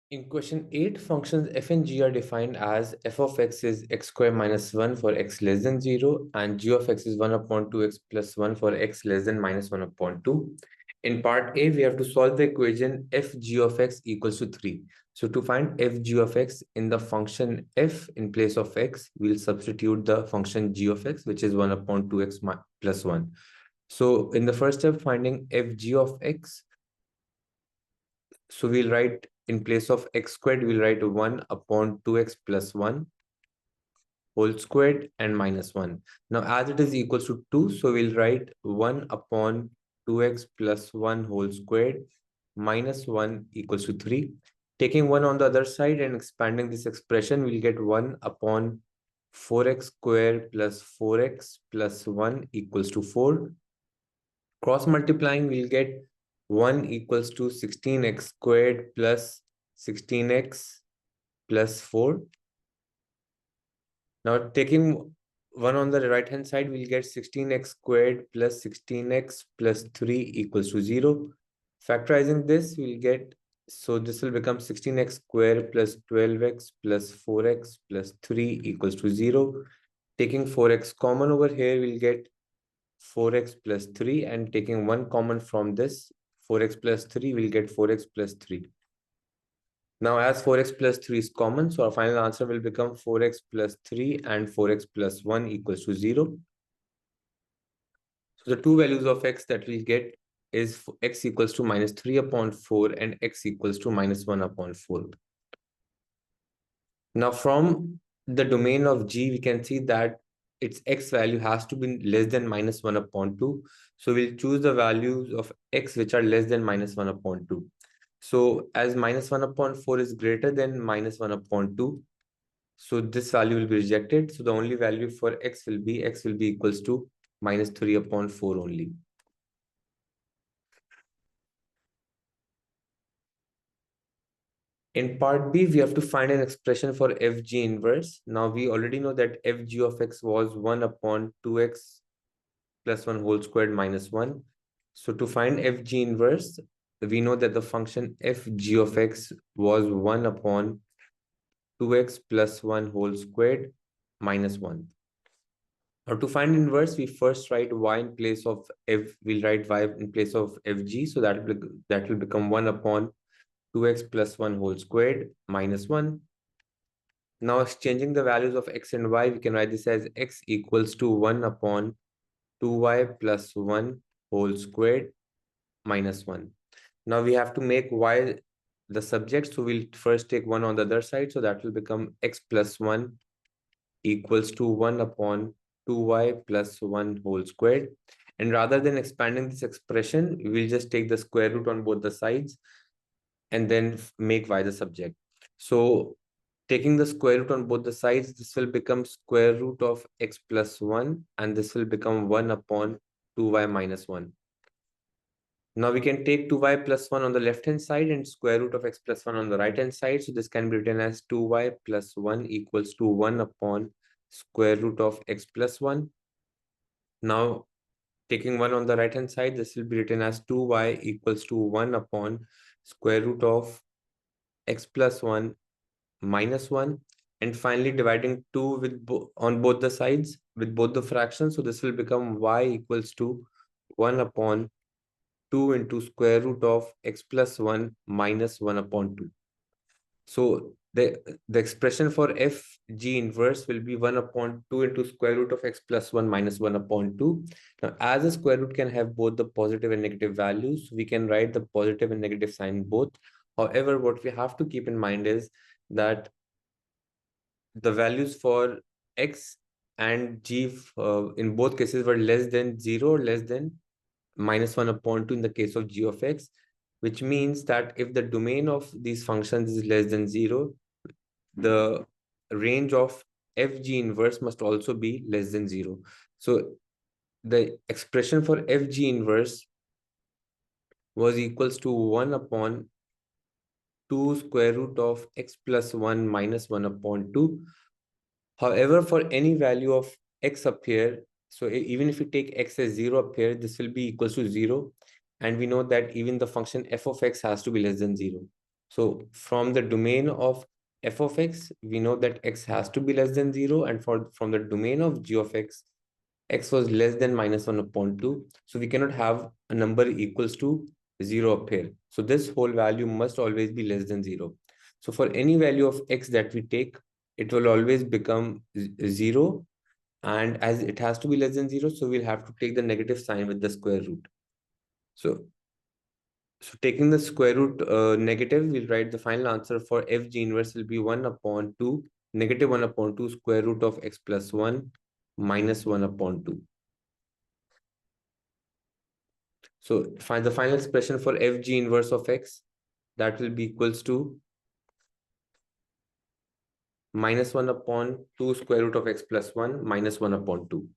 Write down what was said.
In question 8, functions f and g are defined as f of x is x square minus 1 for x less than 0 and g of x is 1 upon 2x plus 1 for x less than minus 1 upon 2. In part A, we have to solve the equation f g of x equals to 3. So to find f g of x in the function f in place of x, we'll substitute the function g of x, which is 1 upon 2x plus 1. So in the first step, finding f g of x, so we'll write in place of x squared, we'll write 1 upon 2x plus 1 whole squared and minus 1. Now, as it is equals to 2, so we'll write 1 upon 2x plus 1 whole squared minus 1 equals to 3. Taking 1 on the other side and expanding this expression, we'll get 1 upon 4x squared plus 4x plus 1 equals to 4. Cross multiplying, we'll get 1 equals to 16x squared plus 16x plus 4. Now taking 1 on the right hand side, we'll get 16x squared plus 16x plus 3 equals to 0. Factorizing this, we'll get, so this will become 16x squared plus 12x plus 4x plus 3 equals to 0. Taking 4x common over here, we'll get 4x plus 3, and taking 1 common from this, 4x plus 3, we'll get 4x plus 3. Now, as 4x plus 3 is common, so our final answer will become 4x plus 3 and 4x plus 1 equals to 0. So the two values of x that we'll get is x equals to minus 3 upon 4 and x equals to minus 1 upon 4. Now, from the domain of G, we can see that its x value has to be less than minus 1 upon 2. So we'll choose the values of x which are less than minus 1 upon 2. So as minus 1 upon 4 is greater than minus 1 upon 2, so this value will be rejected. So the only value for x will be equals to minus 3 upon 4 only. In part B, we have to find an expression for fg inverse. Now we already know that fg of x was 1 upon 2x plus 1 whole squared minus 1. So to find fg inverse, we know that the function fg of x was 1 upon 2x plus 1 whole squared minus 1. Now to find inverse, we first write y in place of f, we'll write y in place of fg, so that will become 1 upon 2x plus 1 whole squared minus 1. Now exchanging the values of x and y, we can write this as x equals to 1 upon 2y plus 1 whole squared minus 1. Now we have to make y the subject, so we'll first take 1 on the other side, so that will become x plus 1 equals to 1 upon 2y plus 1 whole squared. And rather than expanding this expression, we'll just take the square root on both the sides and then make y the subject. So taking the square root on both the sides, this will become square root of x plus 1, and this will become 1 upon 2y minus 1. Now we can take 2y plus 1 on the left hand side and square root of x plus 1 on the right hand side. So this can be written as 2y plus 1 equals to 1 upon square root of x plus 1. Now taking 1 on the right hand side, this will be written as 2y equals to 1 upon square root of x plus 1 minus 1. And finally dividing 2 with on both the sides with both the fractions. So this will become y equals to 1 upon 2 into square root of x plus 1 minus 1 upon 2. So the expression for f g inverse will be 1 upon 2 into square root of x plus 1 minus 1 upon 2. Now, as a square root can have both the positive and negative values, we can write the positive and negative sign both. However, what we have to keep in mind is that the values for x and g in both cases were less than 0 or less than minus 1 upon 2 in the case of g of x, which means that if the domain of these functions is less than 0, the range of fg inverse must also be less than 0. So the expression for fg inverse was equals to 1 upon 2 square root of x plus 1 minus 1 upon 2. However, for any value of x up here, so even if we take x as 0 up here, this will be equals to 0. And we know that even the function f of x has to be less than 0. So from the domain of f of x, we know that x has to be less than 0. And from the domain of g of x was less than -1 upon 2. So we cannot have a number equals to 0 up here. So this whole value must always be less than 0. So for any value of x that we take, it will always become 0. And as it has to be less than 0, so we'll have to take the negative sign with the square root. So taking the square root negative, we'll write the final answer for f g inverse will be 1 upon 2, negative 1 upon 2 square root of x plus 1 minus 1 upon 2. So find the final expression for f g inverse of x, that will be equals to minus 1 upon 2 square root of x plus 1 minus 1 upon 2.